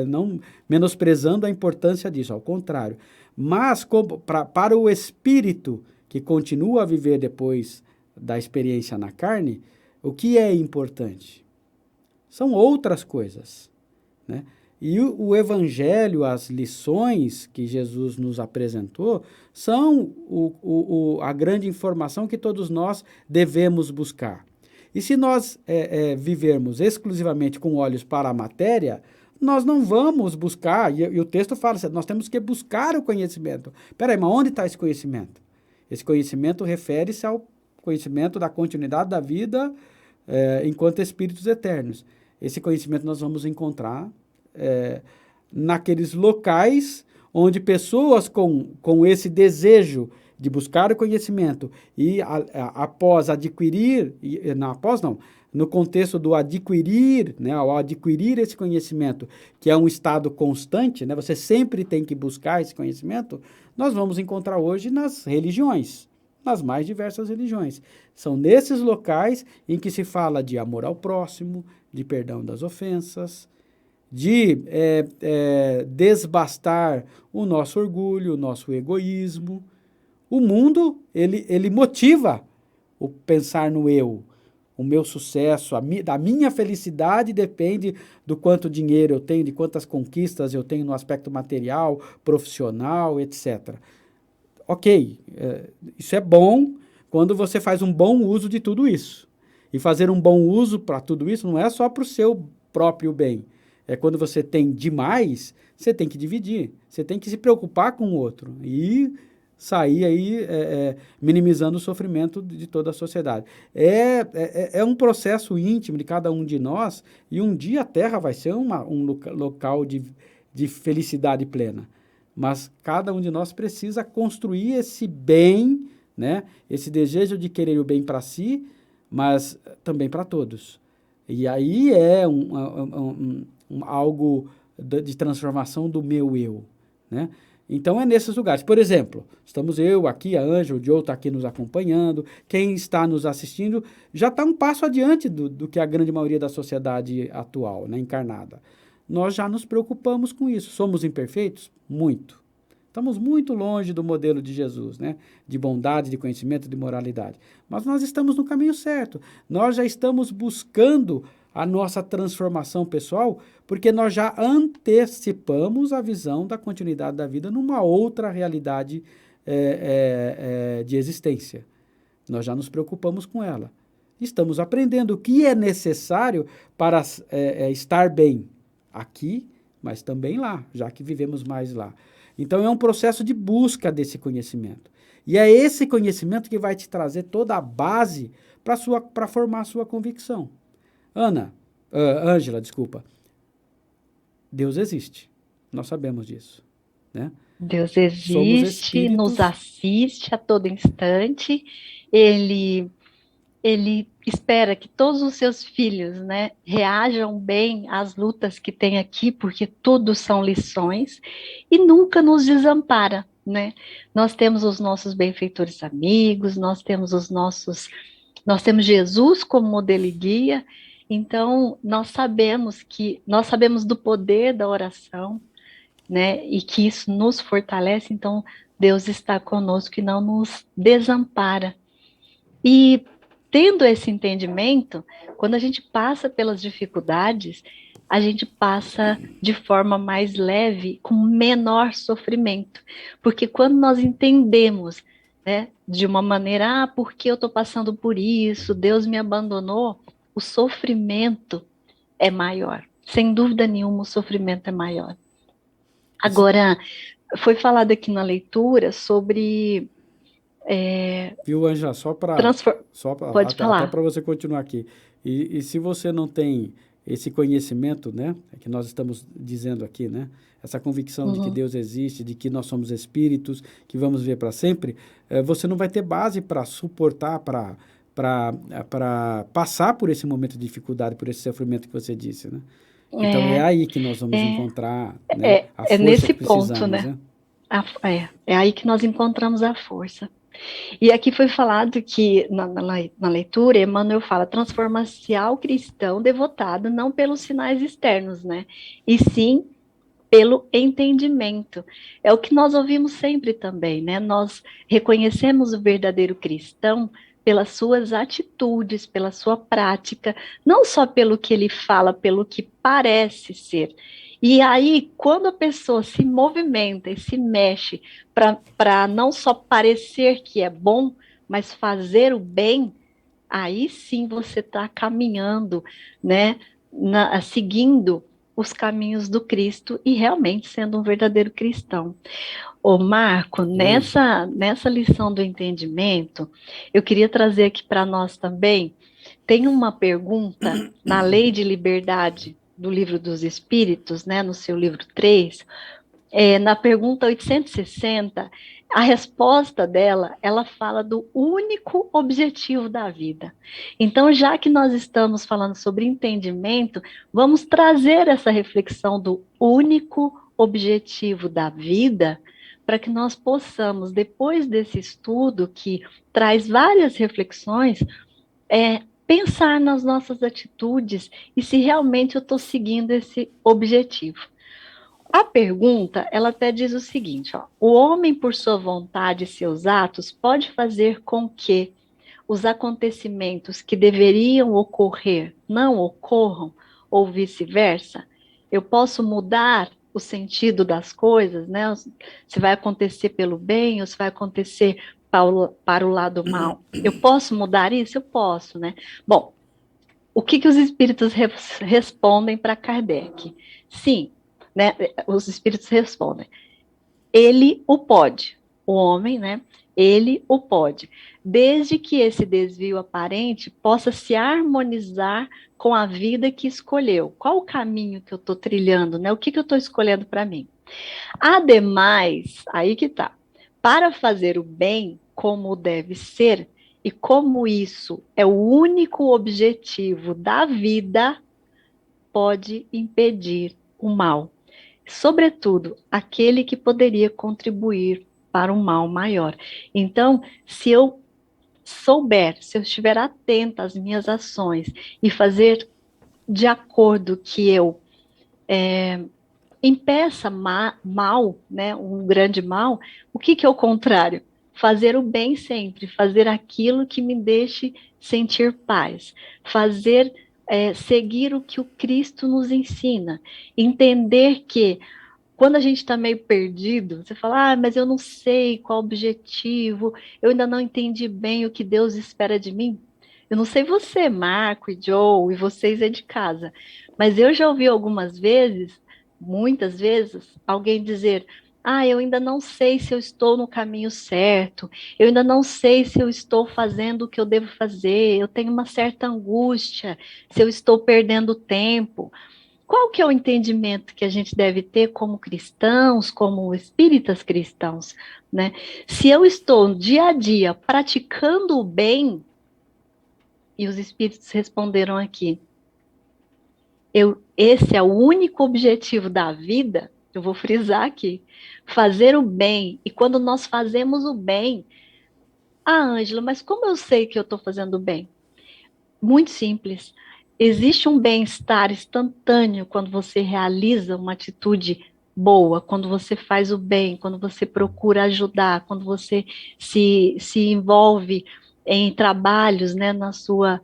não menosprezando a importância disso, ao contrário. Mas para o espírito que continua a viver depois da experiência na carne, o que é importante? São outras coisas, né? E o Evangelho, as lições que Jesus nos apresentou, são a grande informação que todos nós devemos buscar. E se nós vivermos exclusivamente com olhos para a matéria, nós não vamos buscar, e o texto fala assim, nós temos que buscar o conhecimento. Peraí, mas onde está esse conhecimento? Esse conhecimento refere-se ao conhecimento da continuidade da vida enquanto espíritos eternos. Esse conhecimento nós vamos encontrar naqueles locais onde pessoas com esse desejo de buscar o conhecimento e após adquirir, no contexto do adquirir, né, ao adquirir esse conhecimento, que é um estado constante, né, você sempre tem que buscar esse conhecimento, nós vamos encontrar hoje nas religiões, nas mais diversas religiões. São nesses locais em que se fala de amor ao próximo, de perdão das ofensas, de desbastar o nosso orgulho, o nosso egoísmo. O mundo, ele motiva o pensar no eu. O meu sucesso, da minha felicidade depende do quanto dinheiro eu tenho, de quantas conquistas eu tenho no aspecto material, profissional, etc. Ok, isso é bom quando você faz um bom uso de tudo isso. E fazer um bom uso para tudo isso não é só para o seu próprio bem. Quando você tem demais, você tem que dividir. Você tem que se preocupar com o outro. E sair aí minimizando o sofrimento de toda a sociedade. É um processo íntimo de cada um de nós e um dia a Terra vai ser um local de felicidade plena. Mas cada um de nós precisa construir esse bem, né? Esse desejo de querer o bem para si, mas também para todos. E aí algo de transformação do meu eu, né? Então é nesses lugares. Por exemplo, estamos eu aqui, a Ângela, o Joe está aqui nos acompanhando, quem está nos assistindo já está um passo adiante do que a grande maioria da sociedade atual, né, encarnada. Nós já nos preocupamos com isso. Somos imperfeitos? Muito. Estamos muito longe do modelo de Jesus, né? De bondade, de conhecimento, de moralidade. Mas nós estamos no caminho certo. Nós já estamos buscando a nossa transformação pessoal, porque nós já antecipamos a visão da continuidade da vida numa outra realidade de existência. Nós já nos preocupamos com ela. Estamos aprendendo o que é necessário para estar bem aqui, mas também lá, já que vivemos mais lá. Então, é um processo de busca desse conhecimento. E é esse conhecimento que vai te trazer toda a base para formar a sua convicção. Ângela, desculpa. Deus existe. Nós sabemos disso, né? Deus Somos existe, nos espíritos. assiste a todo instante. Ele espera que todos os seus filhos, né, reajam bem às lutas que tem aqui, porque tudo são lições, e nunca nos desampara, né? Nós temos os nossos benfeitores amigos, nós temos Jesus como modelo e guia, então nós sabemos do poder da oração, né, e que isso nos fortalece, então Deus está conosco e não nos desampara. E tendo esse entendimento, quando a gente passa pelas dificuldades, a gente passa de forma mais leve, com menor sofrimento. Porque quando nós entendemos, né, de uma maneira, por que eu estou passando por isso? Deus me abandonou. O sofrimento é maior. Sem dúvida nenhuma, o sofrimento é maior. Agora, foi falado aqui na leitura sobre Viu, Anja? transform... Pode Até falar. para você continuar aqui. E se você não tem esse conhecimento, né, que nós estamos dizendo aqui, né, essa convicção de que Uhum. Deus existe, de que nós somos espíritos, que vamos viver para sempre, você não vai ter base para suportar, para passar por esse momento de dificuldade, por esse sofrimento que você disse, né? Então é É, aí que nós vamos é, encontrar, né, a é força nesse que ponto, precisamos, né? né? É aí que nós encontramos a força. E aqui foi falado que, na leitura, Emmanuel fala, transforma-se ao cristão devotado não pelos sinais externos, né? E sim pelo entendimento. É o que nós ouvimos sempre também, né? Nós reconhecemos o verdadeiro cristão pelas suas atitudes, pela sua prática, não só pelo que ele fala, pelo que parece ser. E aí, quando a pessoa se movimenta e se mexe para não só parecer que é bom, mas fazer o bem, aí sim você está caminhando, né, seguindo os caminhos do Cristo e realmente sendo um verdadeiro cristão. Ô Marco, Oi. nessa lição do entendimento, eu queria trazer aqui para nós também, tem uma pergunta na Lei de Liberdade do Livro dos Espíritos, né, no seu livro 3, na pergunta 860, a resposta dela, ela fala do único objetivo da vida. Então, já que nós estamos falando sobre entendimento, vamos trazer essa reflexão do único objetivo da vida para que nós possamos, depois desse estudo que traz várias reflexões, pensar nas nossas atitudes e se realmente eu estou seguindo esse objetivo. A pergunta, ela até diz o seguinte, ó, o homem, por sua vontade e seus atos, pode fazer com que os acontecimentos que deveriam ocorrer não ocorram, ou vice-versa? Eu posso mudar o sentido das coisas, né? Se vai acontecer pelo bem ou se vai acontecer para o lado mal. Eu posso mudar isso? Eu posso, né? Bom, o que os espíritos respondem para Kardec? Sim, né? Os espíritos respondem. Ele o pode, o homem, né? Ele o pode, desde que esse desvio aparente possa se harmonizar com a vida que escolheu. Qual o caminho que eu estou trilhando, né? O que eu estou escolhendo para mim? Ademais, aí que tá. Para fazer o bem como deve ser, e como isso é o único objetivo da vida, pode impedir o mal. Sobretudo, aquele que poderia contribuir para um mal maior. Então, se eu souber, se eu estiver atenta às minhas ações e fazer de acordo que eu impeça mal, né, um grande mal, o que é o contrário? Fazer o bem sempre, fazer aquilo que me deixe sentir paz, fazer seguir o que o Cristo nos ensina, entender que quando a gente está meio perdido, você fala, mas eu não sei qual o objetivo, eu ainda não entendi bem o que Deus espera de mim. Eu não sei você, Marco e Joe, e vocês é de casa, mas eu já ouvi algumas vezes, muitas vezes, alguém dizer: eu ainda não sei se eu estou no caminho certo, eu ainda não sei se eu estou fazendo o que eu devo fazer, eu tenho uma certa angústia, se eu estou perdendo tempo. Qual que é o entendimento que a gente deve ter como cristãos, como espíritas cristãos, né? Se eu estou dia a dia praticando o bem, e os espíritos responderam aqui, esse é o único objetivo da vida, eu vou frisar aqui, fazer o bem. E quando nós fazemos o bem, Ângela, mas como eu sei que eu estou fazendo o bem? Muito simples. Existe um bem-estar instantâneo quando você realiza uma atitude boa, quando você faz o bem, quando você procura ajudar, quando você se envolve em trabalhos, né, na sua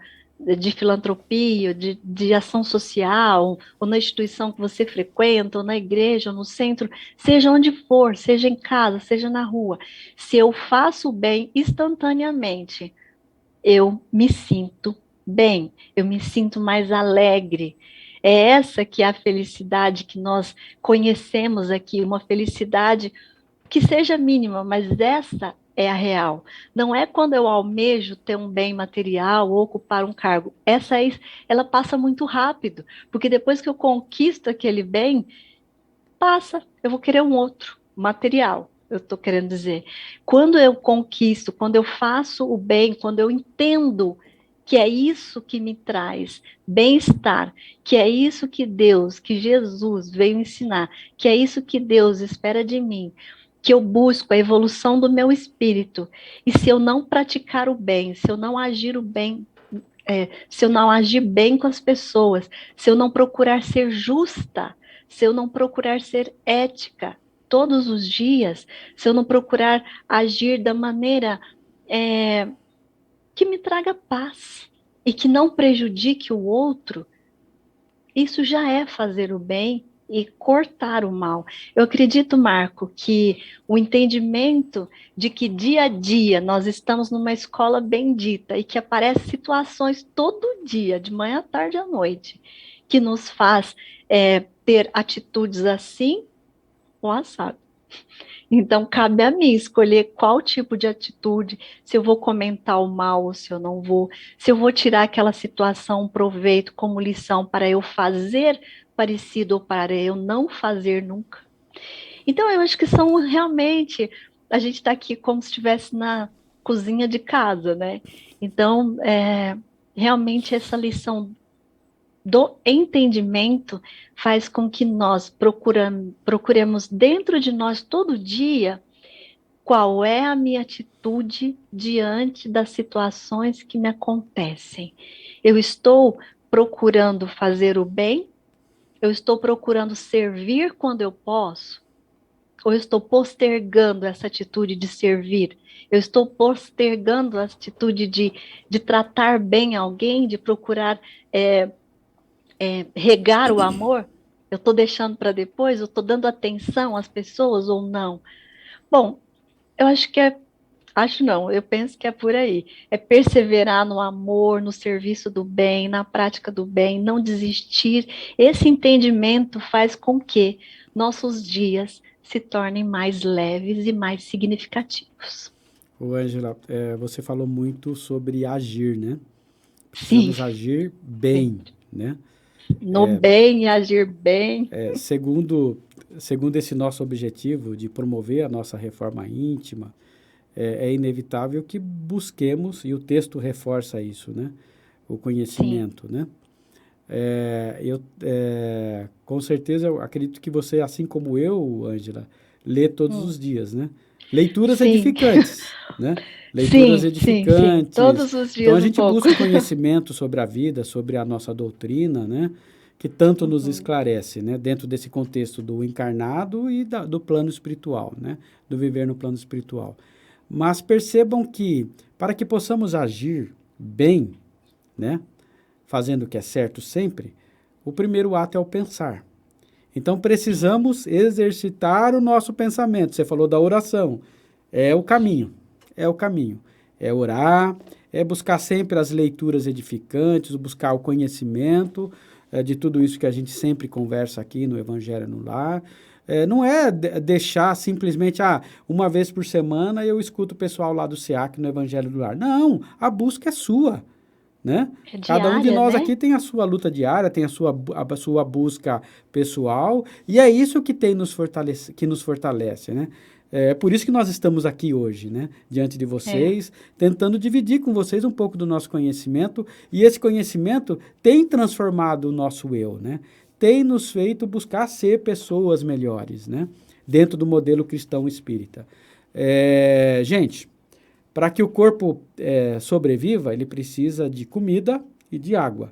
de filantropia, de ação social, ou na instituição que você frequenta, ou na igreja, ou no centro, seja onde for, seja em casa, seja na rua, se eu faço o bem instantaneamente, eu me sinto bem, eu me sinto mais alegre. É essa que é a felicidade que nós conhecemos aqui, uma felicidade que seja mínima, mas essa é a real. Não é quando eu almejo ter um bem material ou ocupar um cargo. Essa aí, ela passa muito rápido, porque depois que eu conquisto aquele bem, passa, eu vou querer um outro, material. Eu estou querendo dizer. Quando eu conquisto, quando eu faço o bem, quando eu entendo que é isso que me traz bem-estar, que é isso que Deus, que Jesus veio ensinar, que é isso que Deus espera de mim, que eu busco a evolução do meu espírito. E se eu não praticar o bem, se eu não agir o bem, se eu não agir bem com as pessoas, se eu não procurar ser justa, se eu não procurar ser ética todos os dias, se eu não procurar agir da maneira que me traga paz e que não prejudique o outro, isso já é fazer o bem e cortar o mal. Eu acredito, Marco, que o entendimento de que dia a dia nós estamos numa escola bendita e que aparecem situações todo dia, de manhã à tarde à noite, que nos faz ter atitudes assim ou assado. Então, cabe a mim escolher qual tipo de atitude, se eu vou comentar o mal ou se eu não vou, se eu vou tirar aquela situação, um proveito como lição para eu fazer parecido ou para eu não fazer nunca. Então, eu acho que são realmente, a gente está aqui como se estivesse na cozinha de casa, né? Então, realmente essa lição do entendimento faz com que nós procuremos dentro de nós todo dia qual é a minha atitude diante das situações que me acontecem. Eu estou procurando fazer o bem? Eu estou procurando servir quando eu posso? Ou eu estou postergando essa atitude de servir? Eu estou postergando a atitude de tratar bem alguém, de procurar regar o amor? Eu estou deixando para depois? Eu estou dando atenção às pessoas ou não? Bom, eu acho que acho não, eu penso que é por aí. É perseverar no amor, no serviço do bem, na prática do bem, não desistir. Esse entendimento faz com que nossos dias se tornem mais leves e mais significativos. Ô, Ângela, você falou muito sobre agir, né? Sim, Precisamos agir bem, né? no bem, agir bem. Segundo esse nosso objetivo de promover a nossa reforma íntima, é inevitável que busquemos, e o texto reforça isso, né? O Sim, conhecimento, né? Com certeza, eu acredito que você, assim como eu, Ângela, lê todos hum, os dias, né? Leituras sim, edificantes, né? Leituras sim, sim, sim. edificantes. Todos os Então, a dias um gente pouco. busca conhecimento sobre a vida, sobre a nossa doutrina, né? Que tanto nos Uhum, esclarece, né? Dentro desse contexto do encarnado e do plano espiritual, né? Do viver no plano espiritual. Mas percebam que, para que possamos agir bem, né? Fazendo o que é certo sempre, o primeiro ato é o pensar. Então sim, precisamos exercitar o nosso pensamento. Você falou da oração. É o caminho. É o caminho. É orar, é buscar sempre as leituras edificantes, buscar o conhecimento de tudo isso que a gente sempre conversa aqui no Evangelho no Lar. Não é deixar simplesmente, uma vez por semana eu escuto o pessoal lá do SEAC no Evangelho do Lar. Não, a busca é sua, né? é Cada um de diária, nós né? aqui tem a sua luta diária, tem a sua busca pessoal, e é isso que que nos fortalece, né? É por isso que nós estamos aqui hoje, né? Diante de É, vocês, tentando dividir com vocês um pouco do nosso conhecimento, e esse conhecimento tem transformado o nosso eu, né? Tem nos feito buscar ser pessoas melhores, né? Dentro do modelo cristão espírita. Gente, para que o corpo sobreviva, ele precisa de comida e de água.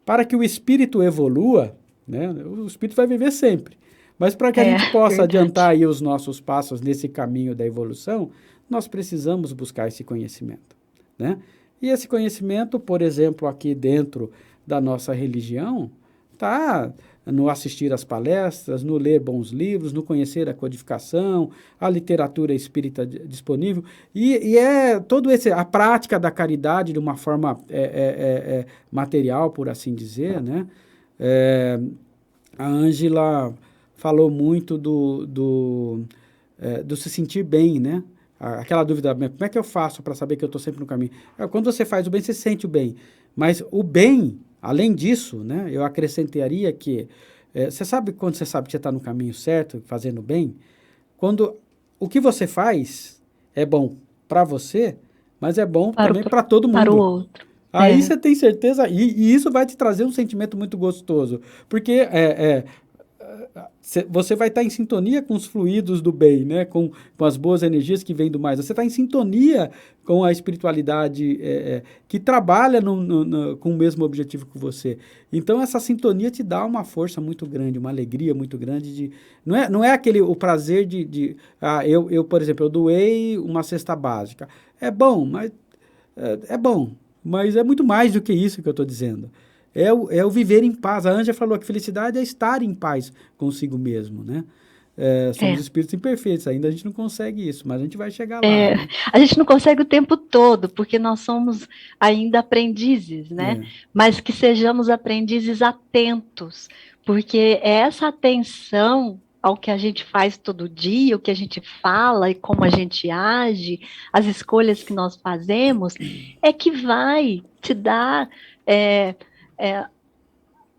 Para que o espírito evolua, né, o espírito vai viver sempre. Mas para que a gente possa adiantar verdade. aí os nossos passos nesse caminho da evolução, nós precisamos buscar esse conhecimento. né? E esse conhecimento, por exemplo, aqui dentro da nossa religião, está no assistir às palestras, no ler bons livros, no conhecer a codificação, a literatura espírita disponível, e é todo esse, a prática da caridade de uma forma material, por assim dizer, né? A Ângela falou muito do se sentir bem, né? Aquela dúvida, como é que eu faço para saber que eu estou sempre no caminho? Quando você faz o bem, você se sente o bem. Mas o bem, além disso, né, eu acrescentaria que você sabe quando você sabe que você está no caminho certo, fazendo bem? Quando o que você faz é bom para você, mas é bom também para todo para o mundo. outro. Aí você tem certeza, e isso vai te trazer um sentimento muito gostoso, porque você vai estar em sintonia com os fluidos do bem, né? Com as boas energias que vêm do mais. Você está em sintonia com a espiritualidade que trabalha com o mesmo objetivo que você. Então, essa sintonia te dá uma força muito grande, uma alegria muito grande. Não é o prazer eu, por exemplo, eu doei uma cesta básica. É bom, mas é bom, mas é muito mais do que isso que eu estou dizendo. É o viver em paz. A Ângela falou que felicidade é estar em paz consigo mesmo, né? Somos espíritos imperfeitos, ainda a gente não consegue isso, mas a gente vai chegar lá. Né? A gente não consegue o tempo todo, porque nós somos ainda aprendizes, né? Mas que sejamos aprendizes atentos, porque é essa atenção ao que a gente faz todo dia, o que a gente fala e como a gente age, as escolhas que nós fazemos, é que vai te dar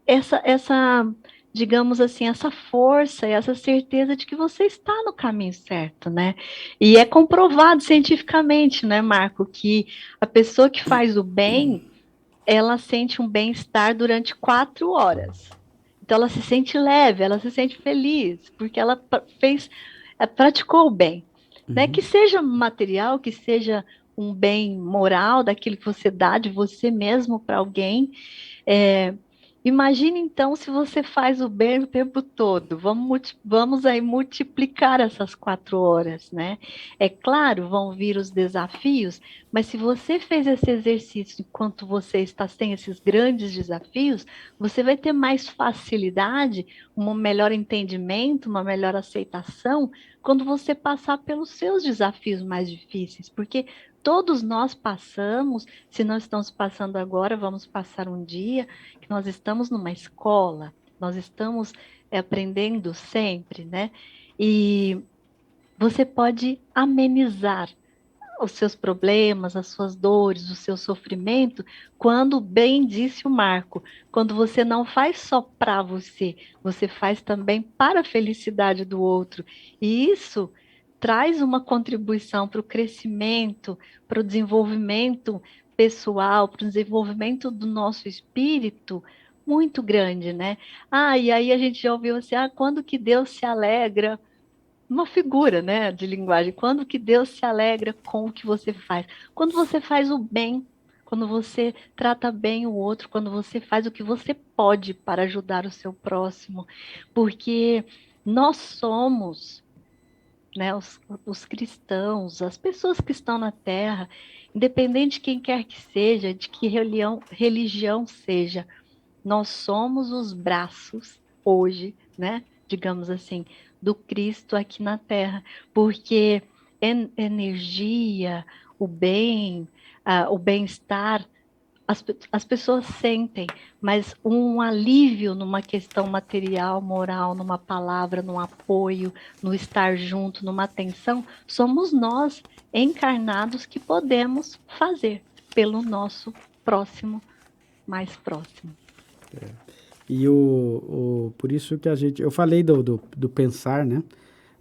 essa, digamos assim, essa força e essa certeza de que você está no caminho certo, né? E é comprovado cientificamente, né, Marco, que a pessoa que faz o bem, ela sente um bem-estar durante 4 horas. Então, ela se sente leve, ela se sente feliz, porque ela praticou o bem. Né? Que seja material, que seja um bem moral, daquilo que você dá de você mesmo para alguém. Imagine, então, se você faz o bem o tempo todo. Vamos aí multiplicar essas 4 horas, né? É claro, vão vir os desafios, mas se você fez esse exercício enquanto você está sem esses grandes desafios, você vai ter mais facilidade, um melhor entendimento, uma melhor aceitação, quando você passar pelos seus desafios mais difíceis, porque todos nós passamos, se não estamos passando agora, vamos passar um dia, que nós estamos numa escola, nós estamos aprendendo sempre, né? E você pode amenizar os seus problemas, as suas dores, o seu sofrimento, quando, bem disse o Marco, quando você não faz só para você, você faz também para a felicidade do outro. E isso traz uma contribuição para o crescimento, para o desenvolvimento pessoal, para o desenvolvimento do nosso espírito muito grande, né? E aí a gente já ouviu assim, quando que Deus se alegra? Uma figura, né, de linguagem. Quando que Deus se alegra com o que você faz? Quando você faz o bem, quando você trata bem o outro, quando você faz o que você pode para ajudar o seu próximo, porque nós somos, né, os cristãos, as pessoas que estão na Terra, independente de quem quer que seja, de que religião seja, nós somos os braços hoje, né, digamos assim, do Cristo aqui na Terra, porque energia, o bem, o bem-estar, as pessoas sentem, mas um alívio numa questão material, moral, numa palavra, num apoio, no estar junto, numa atenção, somos nós encarnados que podemos fazer pelo nosso próximo, mais próximo. E por isso que eu falei do pensar, né?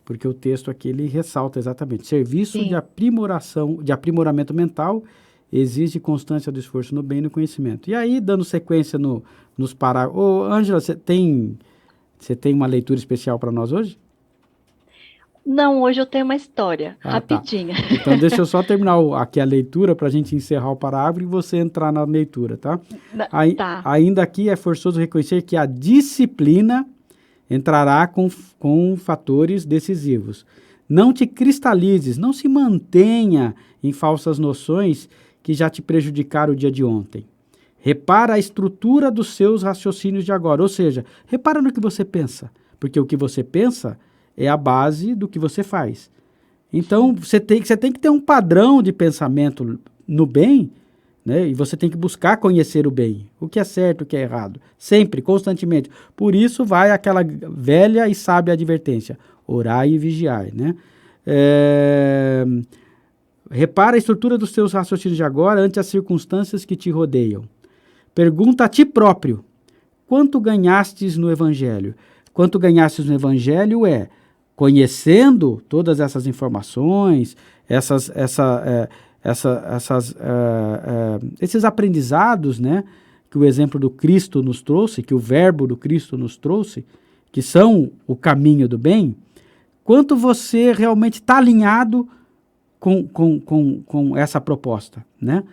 Porque o texto aqui ele ressalta exatamente. Serviço de aprimoramento mental exige constância do esforço no bem e no conhecimento. E aí, dando sequência nos parágrafos. Ângela, você tem uma leitura especial para nós hoje? Não, hoje eu tenho uma história, rapidinha. Tá. Então, deixa eu só terminar aqui a leitura para a gente encerrar o parágrafo e você entrar na leitura, tá? Tá. Ainda aqui é forçoso reconhecer que a disciplina entrará com fatores decisivos. Não te cristalizes, não se mantenha em falsas noções que já te prejudicaram o dia de ontem. Repara a estrutura dos seus raciocínios de agora, ou seja, repara no que você pensa, porque o que você pensa é a base do que você faz. Então, você tem que ter um padrão de pensamento no bem, né? E você tem que buscar conhecer o bem, o que é certo, o que é errado, sempre, constantemente. Por isso vai aquela velha e sábia advertência, orai e vigiai, né? Repara a estrutura dos seus raciocínios de agora ante as circunstâncias que te rodeiam. Pergunta a ti próprio, quanto ganhastes no Evangelho? Quanto ganhastes no Evangelho conhecendo todas essas informações, esses aprendizados, né, que o exemplo do Cristo nos trouxe, que o verbo do Cristo nos trouxe, que são o caminho do bem, quanto você realmente está alinhado com essa proposta, né?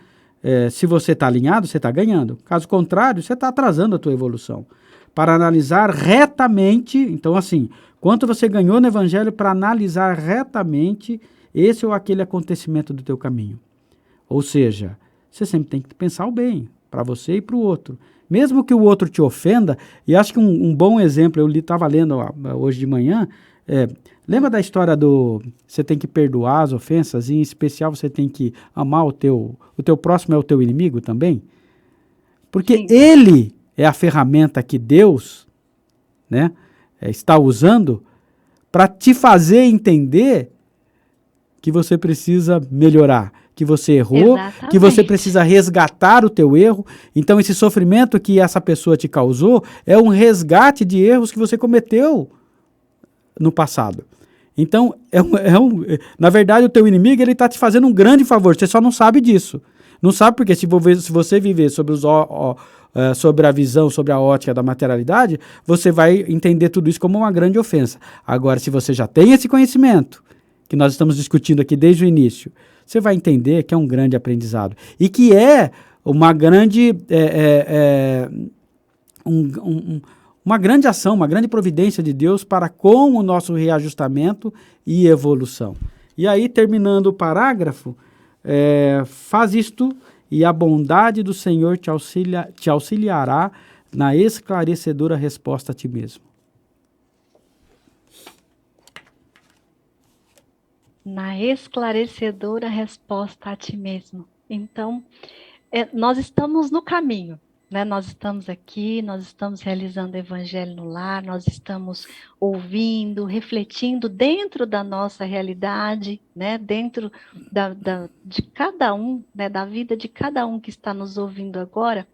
Se você está alinhado, você está ganhando. Caso contrário, você está atrasando a tua evolução. Para analisar retamente, então assim, quanto você ganhou no Evangelho para analisar retamente esse ou aquele acontecimento do teu caminho. Ou seja, você sempre tem que pensar o bem, para você e para o outro. Mesmo que o outro te ofenda, e acho que um bom exemplo, eu estava lendo hoje de manhã, lembra da história você tem que perdoar as ofensas, e em especial você tem que amar o teu próximo é o teu inimigo também? Porque Sim. Ele é a ferramenta que Deus, né, está usando para te fazer entender que você precisa melhorar, que você errou, Exatamente. Que você precisa resgatar o teu erro. Então esse sofrimento que essa pessoa te causou é um resgate de erros que você cometeu no passado. Então, na verdade, o teu inimigo está te fazendo um grande favor, você só não sabe disso. Não sabe porque se você viver sobre a visão, sobre a ótica da materialidade, você vai entender tudo isso como uma grande ofensa. Agora, se você já tem esse conhecimento, que nós estamos discutindo aqui desde o início, você vai entender que é um grande aprendizado. E que é uma grande... uma grande ação, uma grande providência de Deus para com o nosso reajustamento e evolução. E aí, terminando o parágrafo, faz isto e a bondade do Senhor te auxiliará na esclarecedora resposta a ti mesmo. Na esclarecedora resposta a ti mesmo. Então, nós estamos no caminho. Né? Nós estamos aqui, nós estamos realizando o Evangelho no lar, nós estamos ouvindo, refletindo dentro da nossa realidade, né? Dentro de cada um, né? Da vida de cada um que está nos ouvindo agora.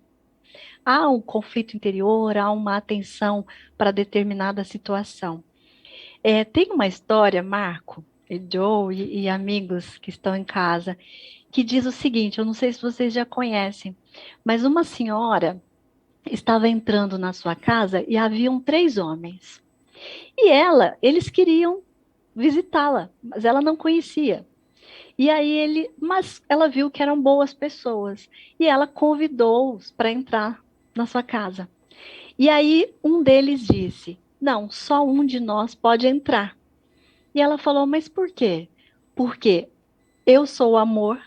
Há um conflito interior, há uma atenção para determinada situação. Tem uma história, Marco, e Joe e amigos que estão em casa, que diz o seguinte, eu não sei se vocês já conhecem, mas uma senhora estava entrando na sua casa e haviam 3 homens. E eles queriam visitá-la, mas ela não conhecia. E aí mas ela viu que eram boas pessoas e ela convidou-os para entrar na sua casa. E aí um deles disse, não, só um de nós pode entrar. E ela falou, mas por quê? Porque eu sou o amor,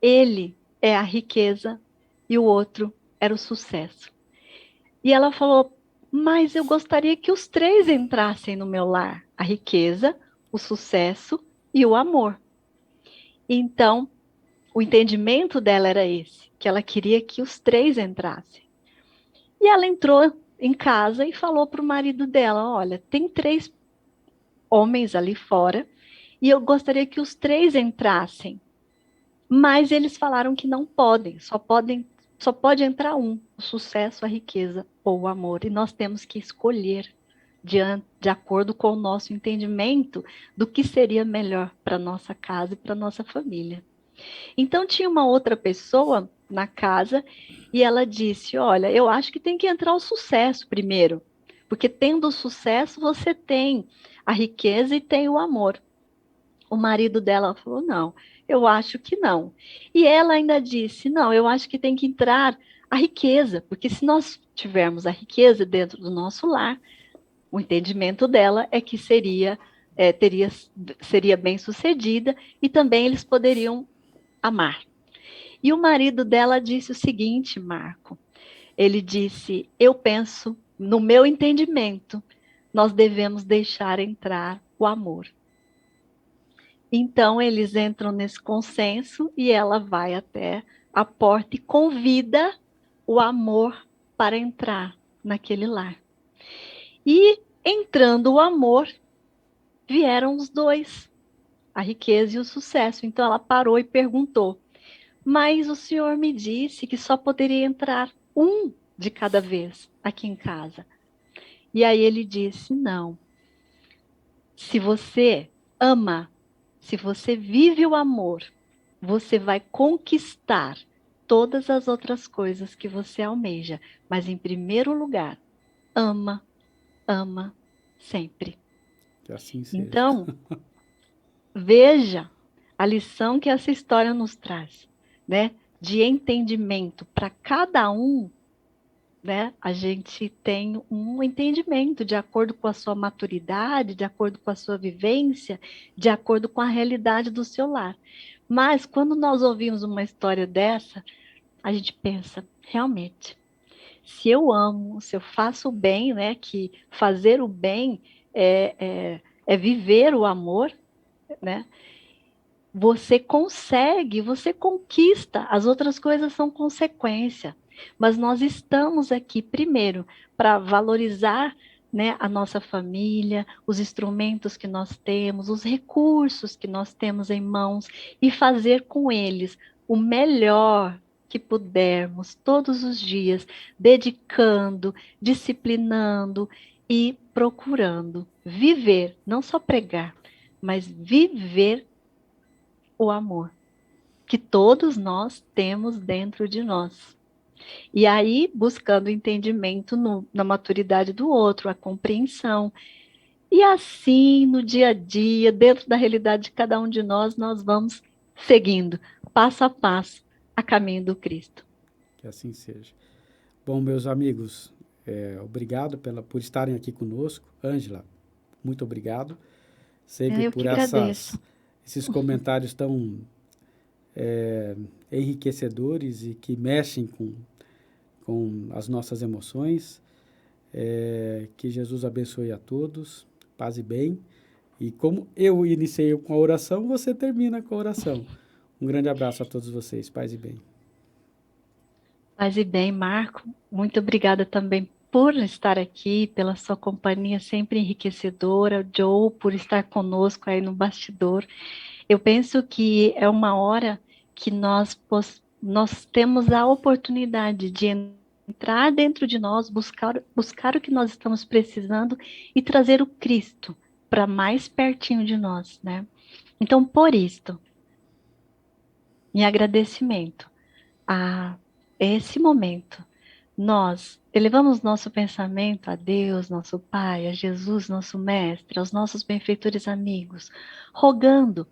ele é a riqueza e o outro era o sucesso. E ela falou, mas eu gostaria que os 3 entrassem no meu lar, a riqueza, o sucesso e o amor. Então, o entendimento dela era esse, que ela queria que os 3 entrassem. E ela entrou em casa e falou para o marido dela, olha, tem 3 homens ali fora e eu gostaria que os 3 entrassem. Mas eles falaram que não podem, só pode entrar um, o sucesso, a riqueza ou o amor. E nós temos que escolher de acordo com o nosso entendimento do que seria melhor para nossa casa e para nossa família. Então tinha uma outra pessoa na casa e ela disse, olha, eu acho que tem que entrar o sucesso primeiro, porque tendo o sucesso você tem a riqueza e tem o amor. O marido dela falou, não, eu acho que não. E ela ainda disse, não, eu acho que tem que entrar a riqueza, porque se nós tivermos a riqueza dentro do nosso lar, o entendimento dela é que seria bem sucedida e também eles poderiam amar. E o marido dela disse o seguinte, Marco, ele disse, eu penso, no meu entendimento, nós devemos deixar entrar o amor. Então, eles entram nesse consenso e ela vai até a porta e convida o amor para entrar naquele lar. E entrando o amor, vieram os dois, a riqueza e o sucesso. Então, ela parou e perguntou, mas o senhor me disse que só poderia entrar um de cada vez aqui em casa. E aí ele disse, não, se você ama, se você vive o amor, você vai conquistar todas as outras coisas que você almeja. Mas, em primeiro lugar, ama, ama sempre. Que assim seja. Então, veja a lição que essa história nos traz, né? De entendimento para cada um, né? A gente tem um entendimento de acordo com a sua maturidade, de acordo com a sua vivência, de acordo com a realidade do seu lar. Mas quando nós ouvimos uma história dessa, a gente pensa, realmente, se eu amo, se eu faço o bem, né? Que fazer o bem é viver o amor, né? Você consegue, você conquista, as outras coisas são consequência. Mas nós estamos aqui, primeiro, para valorizar, né, a nossa família, os instrumentos que nós temos, os recursos que nós temos em mãos e fazer com eles o melhor que pudermos todos os dias, dedicando, disciplinando e procurando viver, não só pregar, mas viver o amor que todos nós temos dentro de nós. E aí, buscando entendimento na maturidade do outro, a compreensão. E assim, no dia a dia, dentro da realidade de cada um de nós, nós vamos seguindo, passo a passo, a caminho do Cristo. Que assim seja. Bom, meus amigos, obrigado por estarem aqui conosco. Ângela, muito obrigado. Sempre Eu por que agradeço. esses comentários tão enriquecedores e que mexem com as nossas emoções. Que Jesus abençoe a todos, paz e bem. E como eu iniciei com a oração, você termina com a oração. Um grande abraço a todos vocês, paz e bem. Paz e bem, Marco. Muito obrigada também por estar aqui, pela sua companhia sempre enriquecedora. Joe, por estar conosco aí no bastidor. Eu penso que é uma hora que nós temos a oportunidade de entrar dentro de nós, buscar o que nós estamos precisando e trazer o Cristo para mais pertinho de nós, né? Então, por isto, em agradecimento a esse momento, nós elevamos nosso pensamento a Deus, nosso Pai, a Jesus, nosso Mestre, aos nossos benfeitores amigos, rogando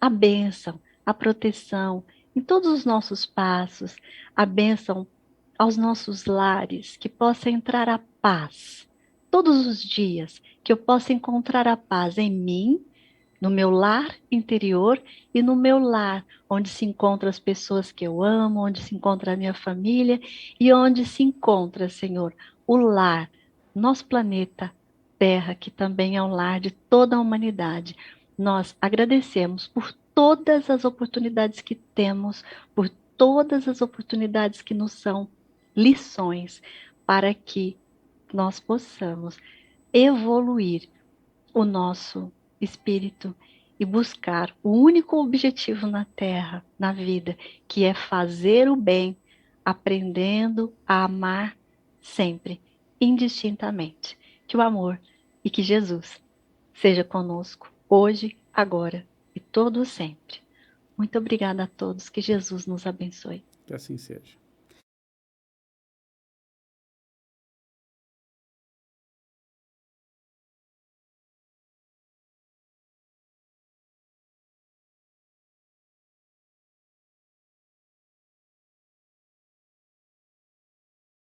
a bênção, a proteção em todos os nossos passos, a bênção aos nossos lares, que possa entrar a paz todos os dias, que eu possa encontrar a paz em mim, no meu lar interior e no meu lar, onde se encontram as pessoas que eu amo, onde se encontra a minha família e onde se encontra, Senhor, o lar, nosso planeta Terra, que também é um lar de toda a humanidade. Nós agradecemos por todas as oportunidades que temos, por todas as oportunidades que nos são lições, para que nós possamos evoluir o nosso espírito e buscar o único objetivo na Terra, na vida, que é fazer o bem, aprendendo a amar sempre, indistintamente. Que o amor e que Jesus seja conosco hoje, agora e todo sempre. Muito obrigada a todos, que Jesus nos abençoe. Que assim seja.